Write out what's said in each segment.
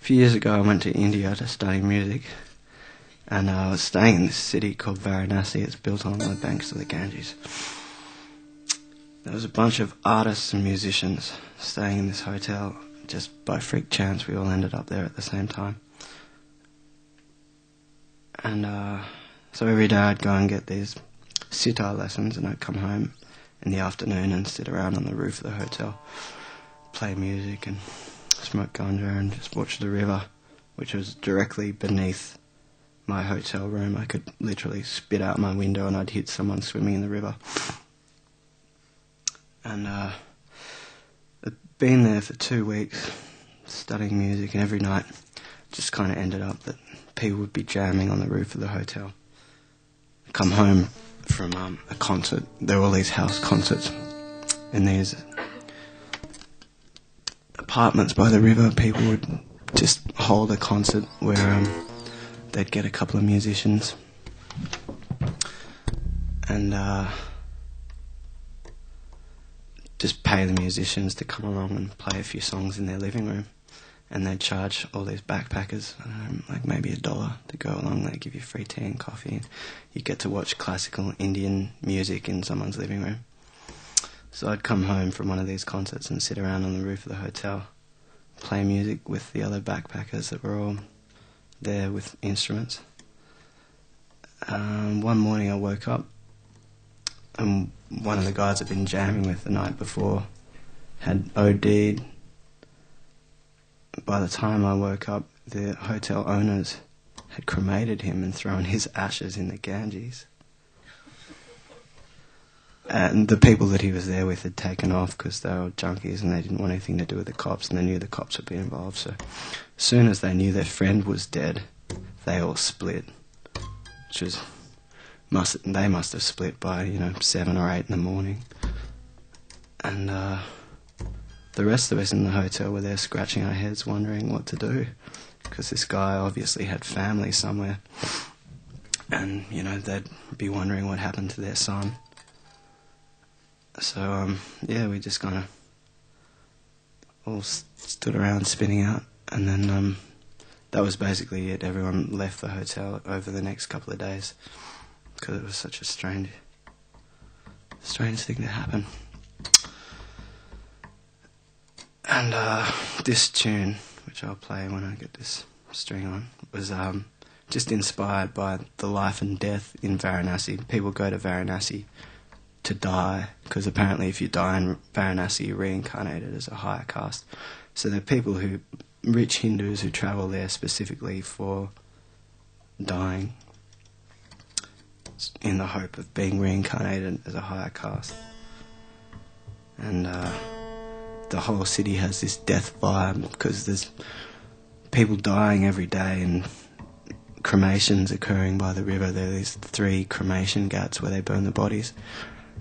few years ago I went to India to study music, and I was staying in this city called Varanasi. It's built on the banks of the Ganges. There was a bunch of artists and musicians staying in this hotel. Just by freak chance we all ended up there at the same time. And so every day I'd go and get these sitar lessons, and I'd come home in the afternoon and sit around on the roof of the hotel, play music and smoke ganja and just watch the river, which was directly beneath my hotel room. I could literally spit out my window and I'd hit someone swimming in the river. And I'd been there for 2 weeks studying music, and every night just kind of ended up that people would be jamming on the roof of the hotel. I'd come home from a concert. There were all these house concerts in these apartments by the river. People would just hold a concert where they'd get a couple of musicians and just pay the musicians to come along and play a few songs in their living room, and they'd charge all these backpackers like maybe $1 to go along. They'd give you free tea and coffee, and you get to watch classical Indian music in someone's living room. So I'd come home from one of these concerts and sit around on the roof of the hotel, play music with the other backpackers that were all there with instruments. One morning I woke up, and one of the guys I'd been jamming with the night before had OD'd. By the time I woke up, the hotel owners had cremated him and thrown his ashes in the Ganges. And the people that he was there with had taken off because they were junkies and they didn't want anything to do with the cops, and they knew the cops would be involved. So as soon as they knew their friend was dead, they all split, which was they must have split by 7 or 8 in the morning. And the rest of us in the hotel were there scratching our heads, wondering what to do, because this guy obviously had family somewhere, and they'd be wondering what happened to their son. So we just kind of all stood around spinning out, and then that was basically it. Everyone left the hotel over the next couple of days because it was such a strange thing to happen. And this tune, which I'll play when I get this string on, was just inspired by the life and death in Varanasi. People go to Varanasi to die, because apparently if you die in Varanasi you're reincarnated as a higher caste. So there are rich Hindus who travel there specifically for dying, in the hope of being reincarnated as a higher caste. And the whole city has this death vibe because there's people dying every day and cremations occurring by the river. There are these 3 cremation ghats where they burn the bodies,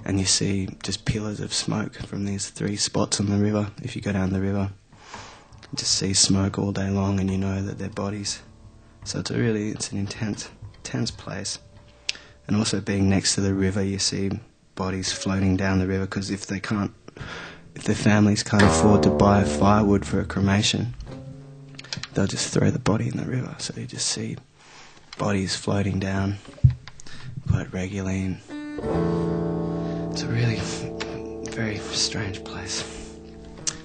and you see just pillars of smoke from these 3 spots on the river. If you go down the river, you just see smoke all day long, and you know that they're bodies. So it's an intense place. And also being next to the river, you see bodies floating down the river, because if their families can't afford to buy firewood for a cremation, they'll just throw the body in the river. So you just see bodies floating down quite regularly, and it's a really very strange place.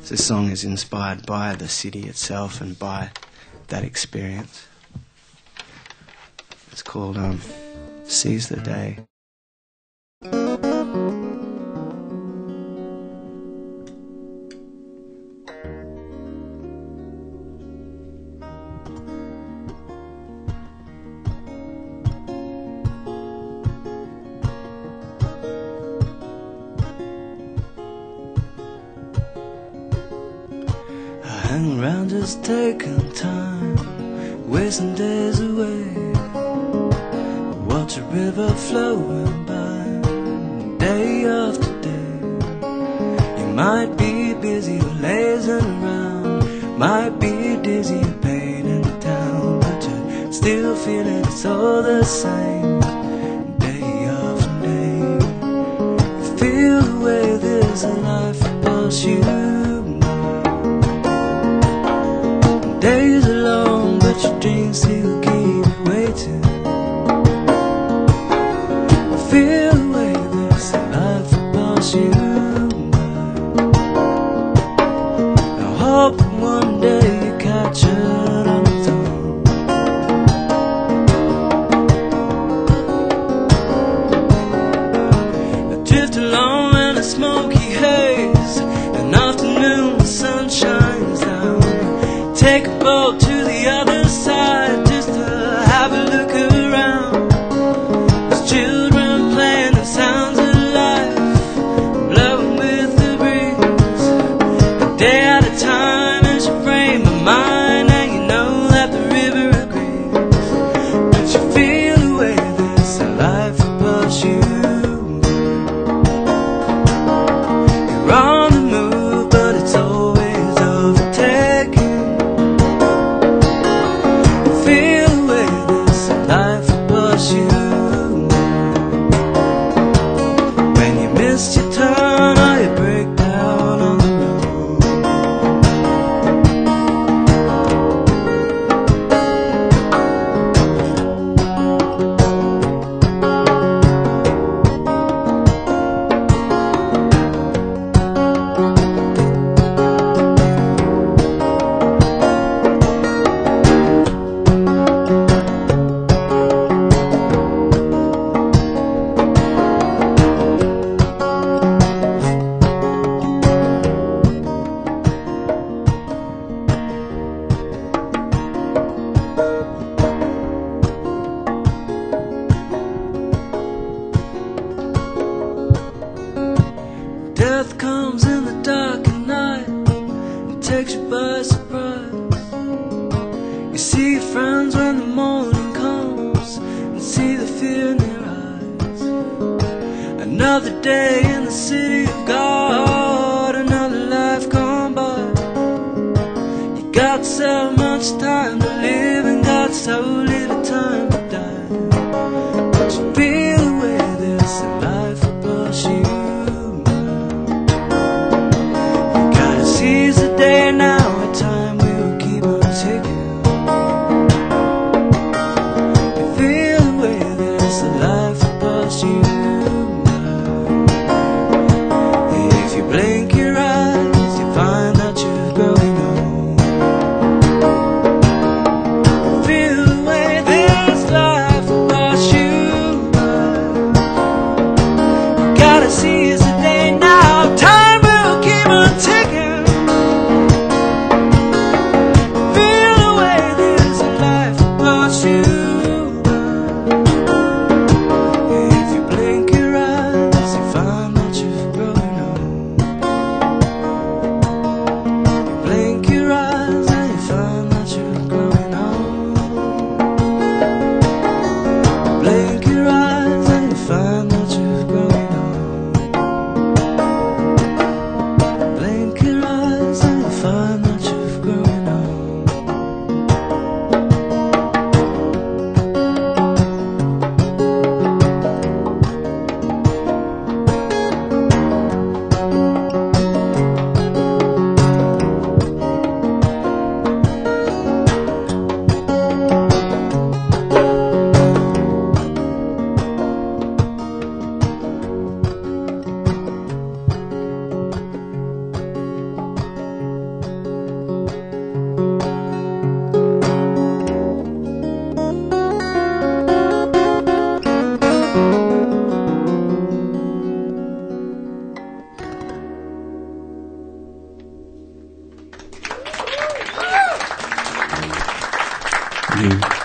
So this song is inspired by the city itself and by that experience. It's called Seize the Day. Hang around just taking time, wasting days away. Watch a river flowing by, day after day. You might be busy lazing around, might be dizzy painting the town, but you're still feeling it's all the same, day after day. You feel the way there's a life pulls you. Days are long. but your dreams still keep you waiting. Feel the way this life will pass you by. I hope that one day you catch it on its own. I drift along in a smoky haze. An afternoon, the sun shines down. Take a boat to the other side just to have a look around. There's children playing the sounds of life, blowing with the breeze. A day at a time is your frame of mind, and you know that the river agrees. But you feel the way this life will push you. You're on the move, but it's always overtaking. Feel the way this life will push you. When you miss your turn or you break down on the road, death comes in the dark at night and takes you by surprise. You see your friends when the morning comes and see the fear in their eyes. Another day in the city of God, another life gone by. You got so much time to live and got so little time to die. But you feel the way this life will push you. Seize the day now, and time will keep on ticking. You feel the way this life will push you by. If you blink your eyes, you find that you're growing old. You feel the way this life will push you by. You gotta seize the day now, time will keep on ticking. You